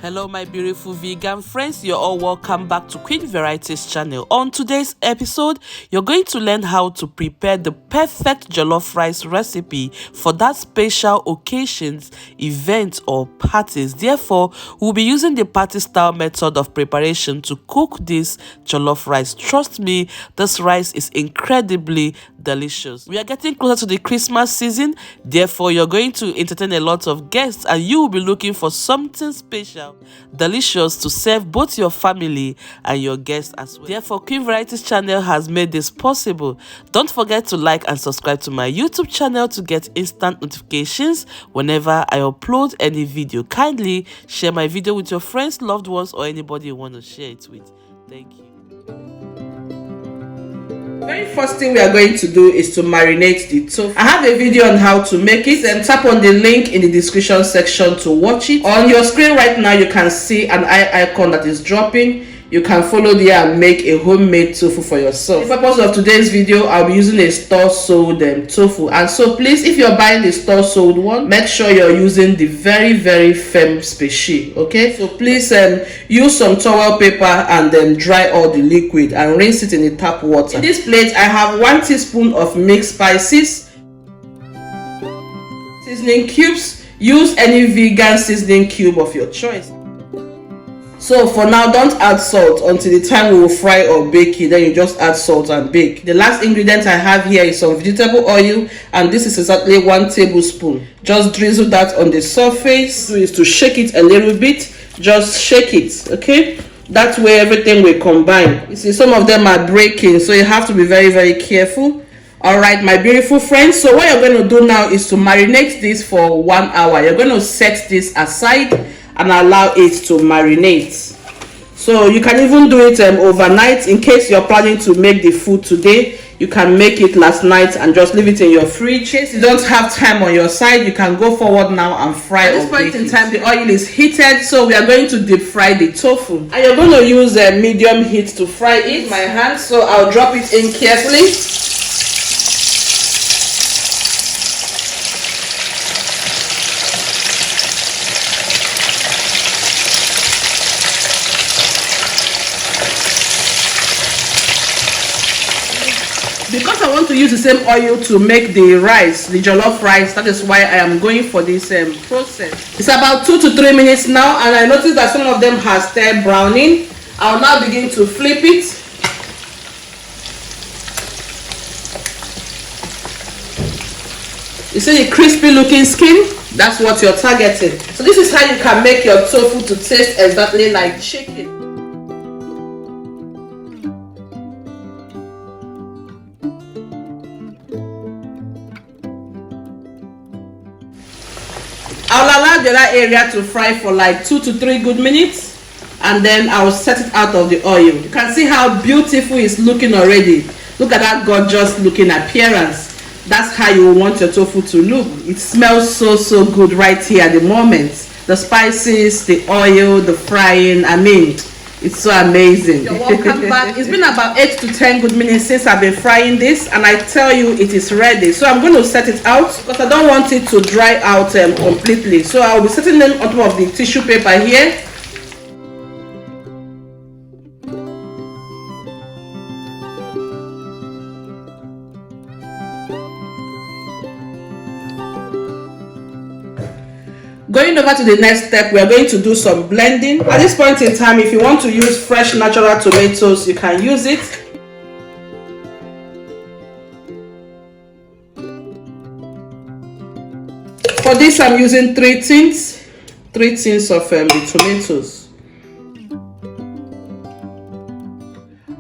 Hello my beautiful vegan friends, you're all welcome back to Queenvarieties channel. On today's episode, you're going to learn how to prepare the perfect jollof rice recipe for that special occasions, events or parties. Therefore, we'll be using the party style method of preparation to cook this jollof rice. Trust me, this rice is incredibly delicious. We are getting closer to the Christmas season, therefore you're going to entertain a lot of guests and you will be looking for something special, delicious to serve both your family and your guests as well. Therefore, Queenvarieties channel has made this possible. Don't forget to like and subscribe to my YouTube channel to get instant notifications whenever I upload any video. Kindly share my video with your friends, loved ones, or anybody you want to share it with. Thank you. Very first thing we are going to do is to marinate the tofu. I have a video on how to make it, and tap on the link in the description section to watch it. On your screen right now you can see an eye icon that is dropping. You can follow there and make a homemade tofu for yourself. For the purpose of today's video, I'll be using a store-sold tofu. And so please, if you're buying the store-sold one, make sure you're using the very firm species, okay? So please use some towel paper and then dry all the liquid and rinse it in the tap water. In this plate, I have 1 teaspoon of mixed spices, seasoning cubes. Use any vegan seasoning cube of your choice. So for now, don't add salt until the time we will fry or bake it. Then you just add salt and bake. The last ingredient I have here is some vegetable oil, and this is exactly 1 tablespoon. Just drizzle that on the surface. So is to shake it a little bit. Just shake it, okay? That way everything will combine. You see, some of them are breaking, so you have to be very careful. All right, my beautiful friends, so what you're going to do now is to marinate this for 1 hour. You're going to set this aside and allow it to marinate. So you can even do it overnight. In case you're planning to make the food today, you can make it last night and just leave it in your fridge. In case you don't have time on your side, you can go forward now and fry. At this point in time, the oil is heated, so we are going to deep fry the tofu, and you're going to use a medium heat to fry it. My hand, so I'll drop it in carefully. Because I want to use the same oil to make the rice, the jollof rice, that is why I am going for this process. It's about 2 to 3 minutes now, and I noticed that some of them have started browning. I'll now begin to flip it. You see the crispy looking skin? That's what you're targeting. So this is how you can make your tofu to taste exactly like chicken. I'll allow the other area to fry for like 2 to 3 good minutes, and then I'll set it out of the oil. You can see how beautiful it's looking already. Look at that gorgeous looking appearance. That's how you want your tofu to look. It smells so good right here at the moment. The spices, the oil, the frying, I mean, it's so amazing. You're welcome back. It's been about 8 to 10 good minutes since I've been frying this, and I tell you it is ready. So I'm going to set it out because I don't want it to dry out completely. So I'll be setting them on top of the tissue paper here. Going over to the next step, we are going to do some blending. At this point in time, if you want to use fresh natural tomatoes, you can use it. For this, I'm using 3 tins of the tomatoes.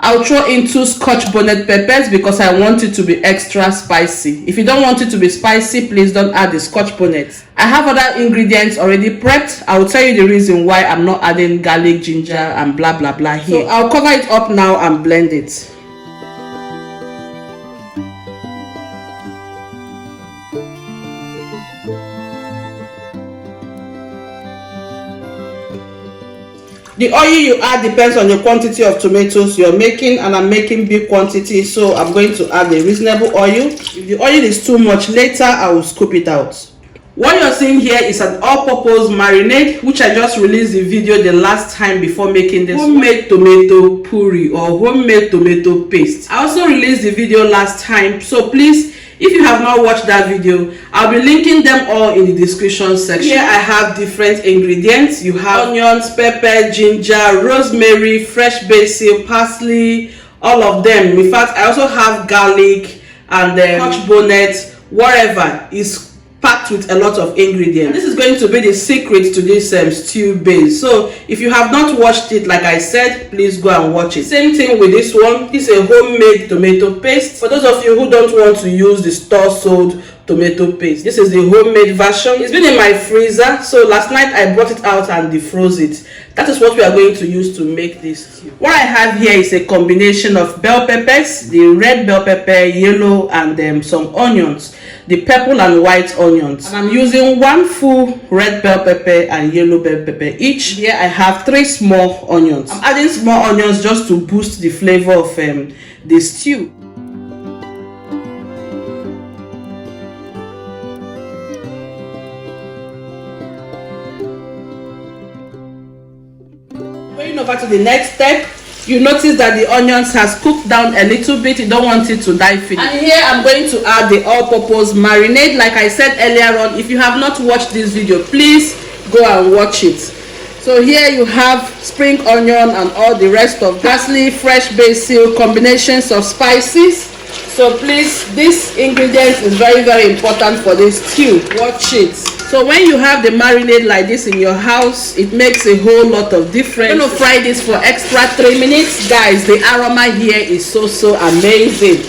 I'll throw in 2 Scotch bonnet peppers because I want it to be extra spicy. If you don't want it to be spicy, please don't add the Scotch bonnet. I have other ingredients already prepped. I will tell you the reason why I'm not adding garlic, ginger, and blah here. So I'll cover it up now and blend it. The oil you add depends on the quantity of tomatoes you're making, and I'm making big quantity, so I'm going to add a reasonable oil. If the oil is too much later, I will scoop it out. What you're seeing here is an all-purpose marinade, which I just released the video the last time before making this homemade tomato puree or homemade tomato paste. I also released the video last time, so please, if you have not watched that video, I'll be linking them all in the description section. Here I have different ingredients. You have onions, pepper, ginger, rosemary, fresh basil, parsley, all of them. In fact, I also have garlic and scotch bonnet, whatever is packed with a lot of ingredients. This is going to be the secret to this stew base. So if you have not watched it, like I said, please go and watch it. Same thing with this one. This is a homemade tomato paste. For those of you who don't want to use the store sold tomato paste, this is the homemade version. It's been in my freezer, so last night I brought it out and defroze it. That is what we are going to use to make this stew. What I have here is a combination of bell peppers, the red bell pepper, yellow, and some onions, the purple and white onions. And I'm using 1 full red bell pepper and yellow bell pepper each. Here I have 3 small onions. I'm adding small onions just to boost the flavor of the stew. Going over to the next step, you notice that the onions has cooked down a little bit. You don't want it to die finish. And here I'm going to add the all-purpose marinade. Like I said earlier on, if you have not watched this video, please go and watch it. So here you have spring onion and all the rest of parsley, fresh basil, combinations of spices. So please, this ingredient is very, very important for this stew. Watch it. So when you have the marinade like this in your house, it makes a whole lot of difference. I'm going to fry this for extra 3 minutes. Guys, the aroma here is so amazing.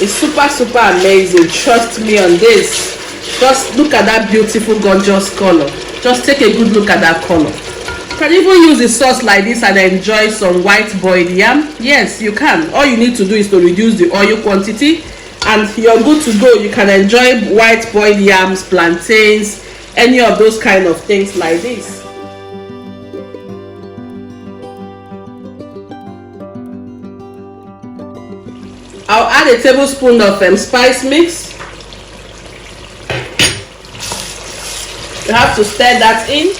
It's super amazing. Trust me on this. Just look at that beautiful, gorgeous color. Just take a good look at that color. You can even use the sauce like this and enjoy some white boiled yam. Yes, you can. All you need to do is to reduce the oil quantity and you're good to go. You can enjoy white boiled yams, plantains, any of those kind of things like this. I'll add a tablespoon of spice mix. You have to stir that in,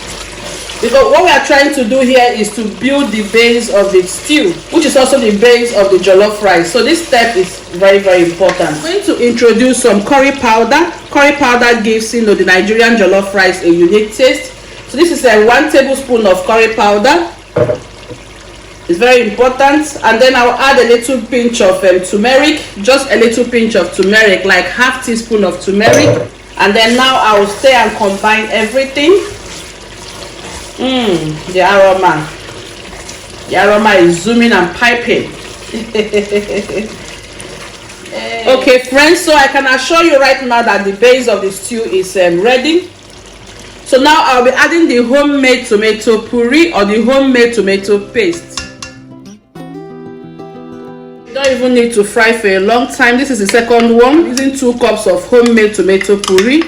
because what we are trying to do here is to build the base of the stew, which is also the base of the jollof rice. So this step is very important. I'm going to introduce some curry powder. Curry powder gives the Nigerian jollof rice a unique taste. So this is 1 tablespoon of curry powder. It's very important. And then I'll add a little pinch of turmeric, just a little pinch of turmeric, like ½ teaspoon of turmeric. And then now I will stir and combine everything. The aroma is zooming and piping. Okay friends, so I can assure you right now that the base of the stew is ready. So now I'll be adding the homemade tomato puree or the homemade tomato paste. You don't even need to fry for a long time. This is the second one. I'm using 2 cups of homemade tomato puree.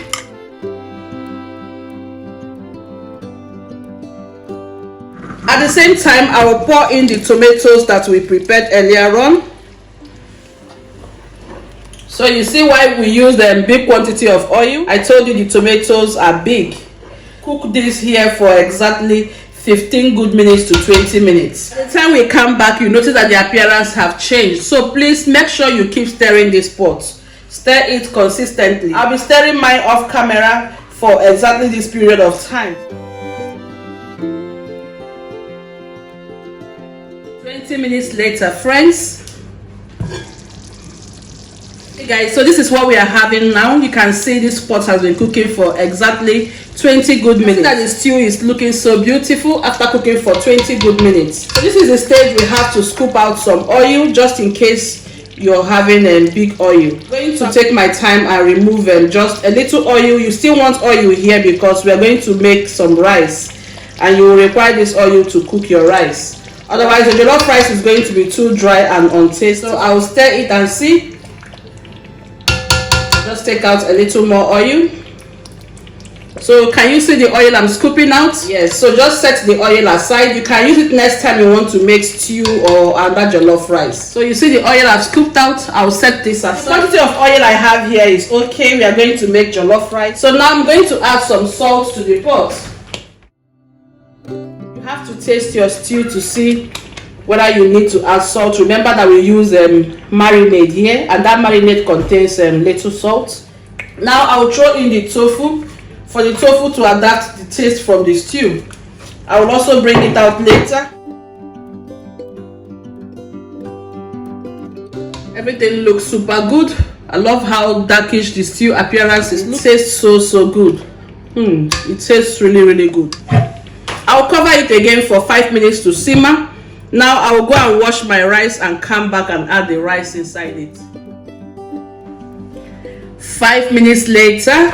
At the same time, I will pour in the tomatoes that we prepared earlier on. So you see why we use a big quantity of oil. I told you the tomatoes are big. Cook this here for exactly 15 good minutes to 20 minutes. By the time we come back, you notice that the appearance have changed. So please make sure you keep stirring this pot. Stir it consistently. I'll be stirring mine off camera for exactly this period of time. 20 minutes later, friends. Hey guys, so this is what we are having now. You can see this pot has been cooking for exactly 20 good minutes. That the stew is looking so beautiful after cooking for 20 good minutes. So this is the stage we have to scoop out some oil, just in case you're having a big oil. I'm going to take my time and remove just a little oil. You still want oil here because we are going to make some rice and you will require this oil to cook your rice. Otherwise the jollof rice is going to be too dry and untasty. So I will stir it and see. Just take out a little more oil. So can you see the oil I'm scooping out? Yes, so just set the oil aside. You can use it next time you want to make stew or other jollof rice. So you see the oil I've scooped out. I'll set this aside. The quantity of oil I have here is okay. We are going to make jollof rice. So now I'm going to add some salt to the pot. You have to taste your stew to see whether you need to add salt. Remember that we use marinade here, and that marinade contains little salt. Now I'll throw in the tofu for the tofu to adapt the taste from the stew. I will also bring it out later. Everything looks super good. I love how darkish the stew appearance is. It tastes so good. It tastes really good. I'll cover it again for 5 minutes to simmer. Now I will go and wash my rice and come back and add the rice inside it. 5 minutes later,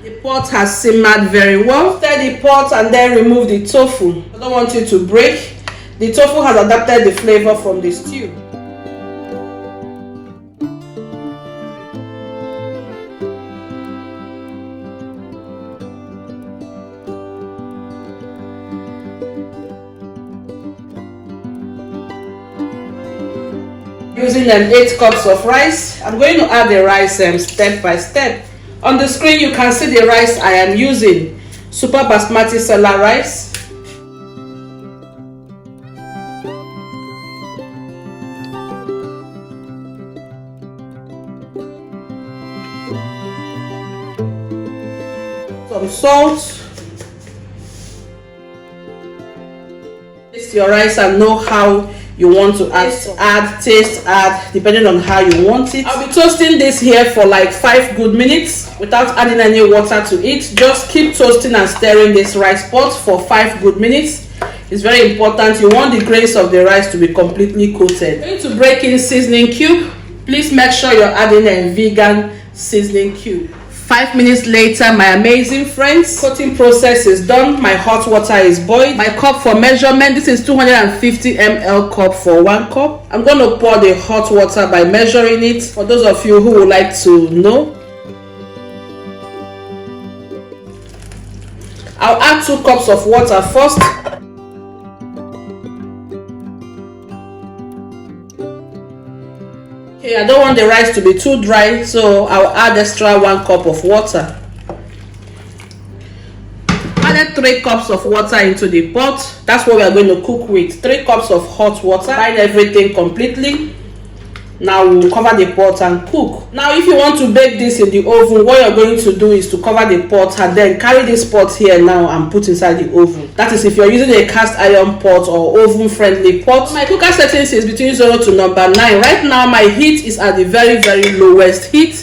the pot has simmered very well. Stir the pot and then remove the tofu. I don't want it to break. The tofu has adapted the flavor from the stew. Using 8 cups of rice, I'm going to add the rice step by step. On the screen you can see the rice I am using. Super basmati sela rice. Some salt. Taste your rice and know how you want to add depending on how you want it. I'll be toasting this here for like 5 good minutes without adding any water to it. Just keep toasting and stirring this rice pot for 5 good minutes. It's very important. You want the grains of the rice to be completely coated. I'm going to break in seasoning cube. Please make sure you're adding a vegan seasoning cube. 5 minutes later, my amazing friends, coating process is done. My hot water is boiled. My cup for measurement, this is 250 ml cup for 1 cup. I'm going to pour the hot water by measuring it. For those of you who would like to know, I'll add 2 cups of water first. Okay, I don't want the rice to be too dry, so I'll add extra 1 cup of water. Added 3 cups of water into the pot. That's what we are going to cook with. 3 cups of hot water. Combine everything completely. Now we'll cover the pot and cook. Now if you want to bake this in the oven, what you're going to do is to cover the pot and then carry this pot here now and put inside the oven. That is if you're using a cast iron pot or oven friendly pot. My cooker settings is between 0 to number 9. Right now my heat is at the very lowest heat.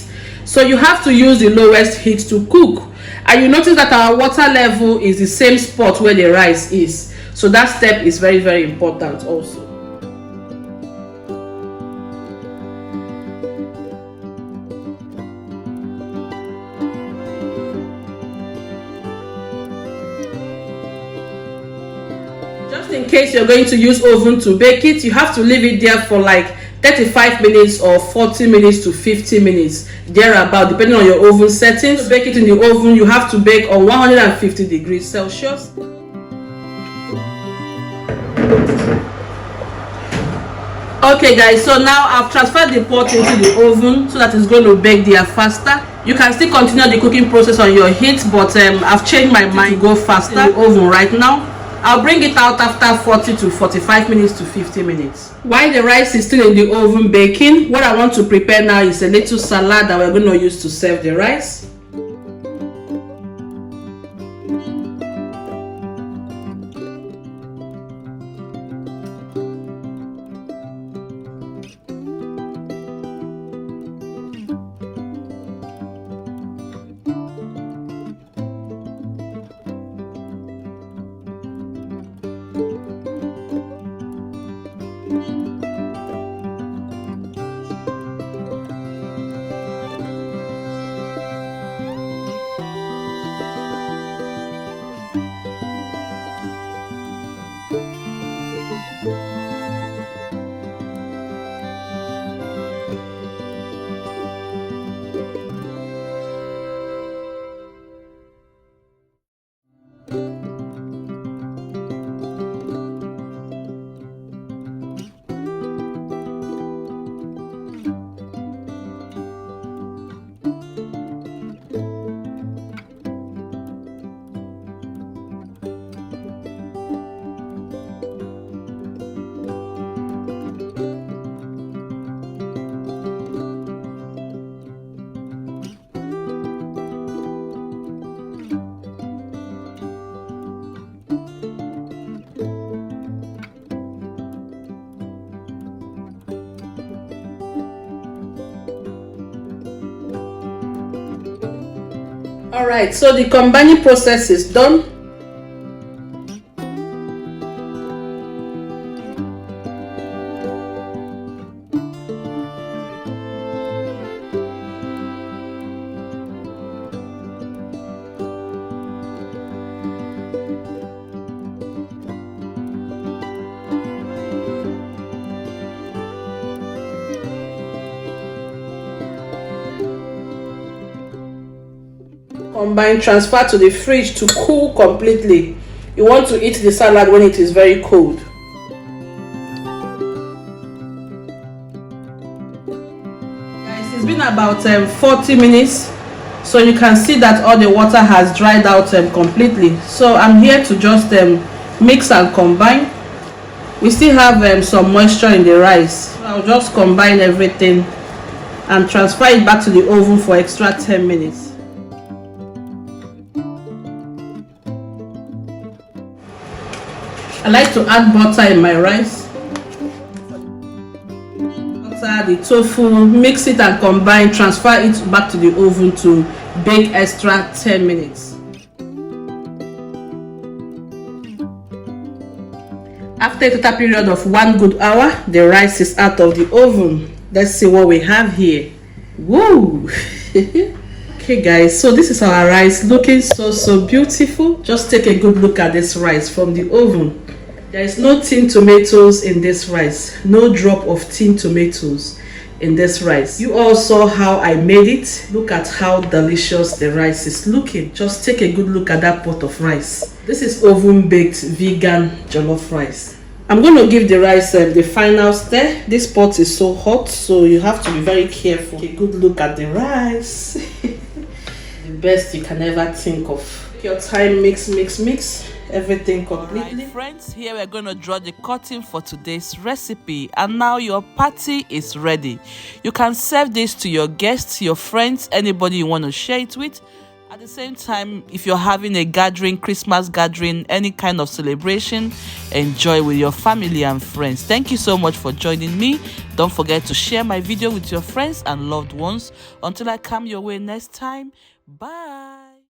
So you have to use the lowest heat to cook. And you notice that our water level is the same spot where the rice is. So that step is very important also. Just in case you're going to use oven to bake it, you have to leave it there for like 35 minutes or 40 minutes to 50 minutes, thereabout, depending on your oven settings. To bake it in the oven, you have to bake on 150 degrees Celsius. Okay guys, so now I've transferred the pot into the oven so that it's going to bake there faster. You can still continue the cooking process on your heat, but I've changed my mind to go faster in the oven right now. I'll bring it out after 40 to 45 minutes to 50 minutes. While the rice is still in the oven baking, what I want to prepare now is a little salad that we're going to use to serve the rice. Alright, so the combining process is done. Combine, transfer to the fridge to cool completely. You want to eat the salad when it is very cold. Guys, it's been about 40 minutes, so you can see that all the water has dried out completely. So I'm here to just mix and combine. We still have some moisture in the rice. So I'll just combine everything and transfer it back to the oven for extra 10 minutes. I like to add butter in my rice. Butter, the tofu, mix it and combine, transfer it back to the oven to bake extra 10 minutes. After a total period of 1 good hour, the rice is out of the oven. Let's see what we have here. Woo! Okay guys, so this is our rice, looking so beautiful. Just take a good look at this rice from the oven. There is no tin tomatoes in this rice, no drop of tin tomatoes in this rice. You all saw how I made it. Look at how delicious the rice is looking. Just take a good look at that pot of rice. This is oven baked vegan jollof rice. I'm going to give the rice the final stir. This pot is so hot, so you have to be very careful. Take a good look at the rice. The best you can ever think of. Take your time, mix everything completely. Right, friends, here we're going to draw the curtain for today's recipe, and now your party is ready. You can serve this to your guests, your friends, anybody you want to share it with. At the same time, if you're having a gathering, Christmas gathering, any kind of celebration, enjoy with your family and friends. Thank you so much for joining me. Don't forget to share my video with your friends and loved ones. Until I come your way next time, bye.